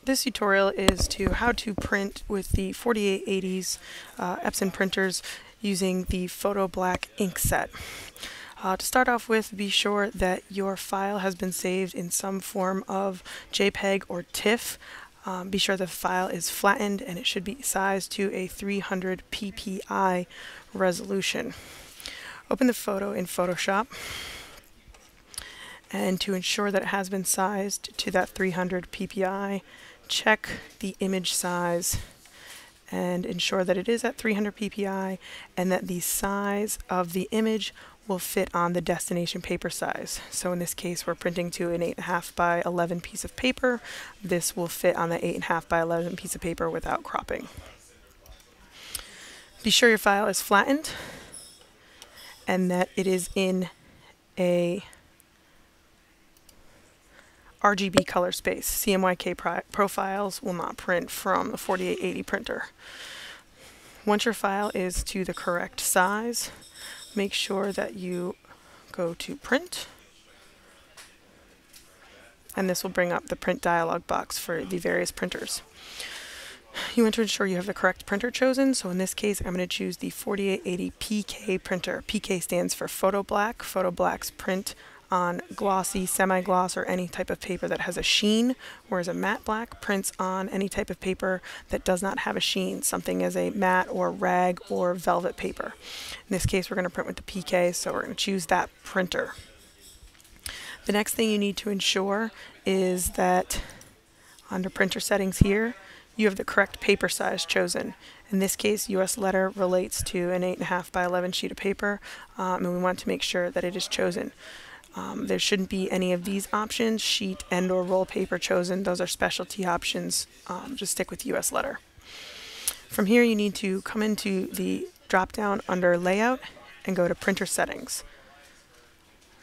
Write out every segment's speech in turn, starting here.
This tutorial is to how to print with the 4880s Epson printers using the Photo Black ink set. To start off with, be sure that your file has been saved in some form of JPEG or TIFF. Be sure the file is flattened and it should be sized to a 300 ppi resolution. Open the photo in Photoshop, and to ensure that it has been sized to that 300 ppi, check the image size and ensure that it is at 300 ppi and that the size of the image will fit on the destination paper size. So in this case, we're printing to an 8.5 by 11 piece of paper. This will fit on the 8.5 by 11 piece of paper without cropping. Be sure your file is flattened and that it is in a RGB color space. CMYK profiles will not print from the 4880 printer. Once your file is to the correct size, make sure that you go to Print, and this will bring up the print dialog box for the various printers. You want to ensure you have the correct printer chosen, so in this case I'm going to choose the 4880 PK printer. PK stands for Photo Black. Photo Blacks print on glossy, semi-gloss, or any type of paper that has a sheen, whereas a matte black prints on any type of paper that does not have a sheen, something as a matte or rag or velvet paper. In this case, we're going to print with the PK, so we're going to choose that printer. The next thing you need to ensure is that under printer settings here, you have the correct paper size chosen. In this case, US letter relates to an 8.5 by 11 sheet of paper, and we want to make sure that it is chosen. There shouldn't be any of these options, sheet and or roll paper chosen. Those are specialty options. Just stick with US letter. From here, you need to come into the drop down under Layout and go to Printer Settings.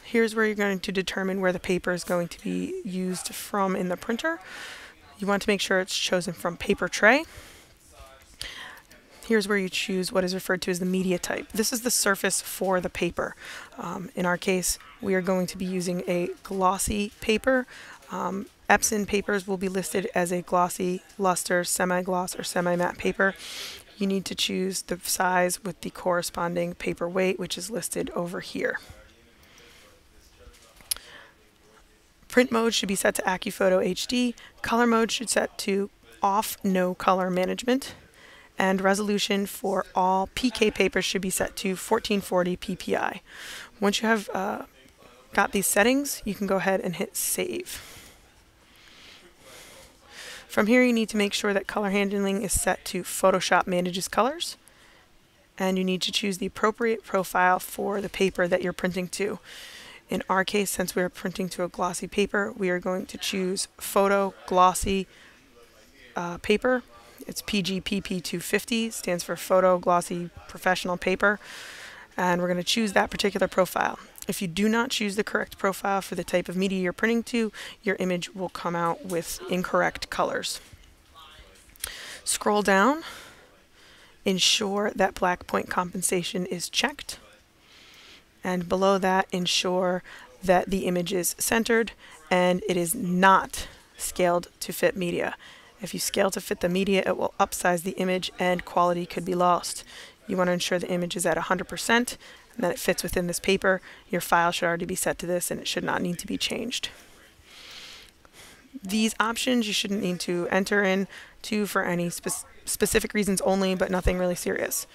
Here's where you're going to determine where the paper is going to be used from in the printer. You want to make sure it's chosen from paper tray. Here's where you choose what is referred to as the media type. This is the surface for the paper. In our case, we are going to be using a glossy paper. Epson papers will be listed as a glossy, luster, semi-gloss, or semi-matte paper. You need to choose the size with the corresponding paper weight, which is listed over here. Print mode should be set to AccuPhoto HD. Color mode should set to off, no color management. And resolution for all PK papers should be set to 1440 ppi. Once you have got these settings, you can go ahead and hit Save. From here, you need to make sure that color handling is set to Photoshop Manages Colors, and you need to choose the appropriate profile for the paper that you're printing to. In our case, since we are printing to a glossy paper, we are going to choose Photo Glossy Paper. It's PGPP250, stands for Photo Glossy Professional Paper, and we're going to choose that particular profile. If you do not choose the correct profile for the type of media you're printing to, your image will come out with incorrect colors. Scroll down, ensure that black point compensation is checked, and below that, ensure that the image is centered and it is not scaled to fit media. If you scale to fit the media, it will upsize the image and quality could be lost. You want to ensure the image is at 100% and that it fits within this paper. Your file should already be set to this and it should not need to be changed. These options you shouldn't need to enter in to for any specific reasons only, but nothing really serious.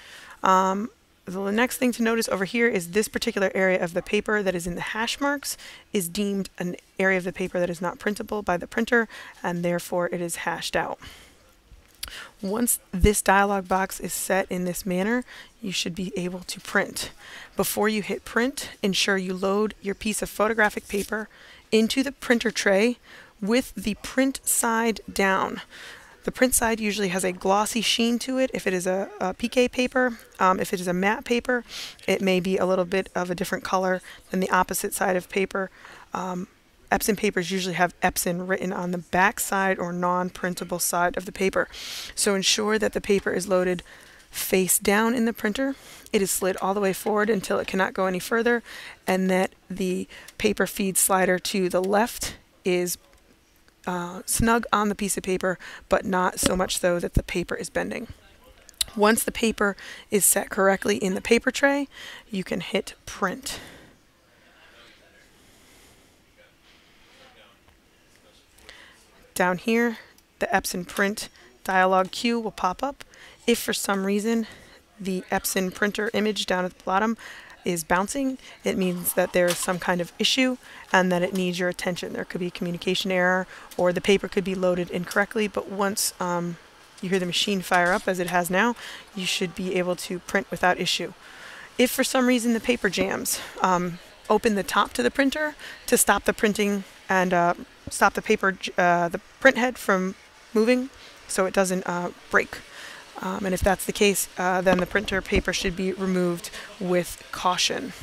The next thing to notice over here is this particular area of the paper that is in the hash marks is deemed an area of the paper that is not printable by the printer, and therefore it is hashed out. Once this dialog box is set in this manner, you should be able to print. Before you hit print, ensure you load your piece of photographic paper into the printer tray with the print side down. The print side usually has a glossy sheen to it if it is a PK paper. If it is a matte paper, it may be a little bit of a different color than the opposite side of paper. Epson papers usually have Epson written on the back side or non-printable side of the paper. So ensure that the paper is loaded face down in the printer. It is slid all the way forward until it cannot go any further, and that the paper feed slider to the left is snug on the piece of paper, but not so much so that the paper is bending. Once the paper is set correctly in the paper tray, you can hit print. Down here, the Epson print dialog queue will pop up. If for some reason the Epson printer image down at the bottom is bouncing, it means that there is some kind of issue and that it needs your attention. There could be a communication error, or the paper could be loaded incorrectly, but once you hear the machine fire up as it has now, you should be able to print without issue. If for some reason the paper jams, open the top to the printer to stop the printing and stop the paper, the print head from moving so it doesn't break. And if that's the case, then the printer paper should be removed with caution.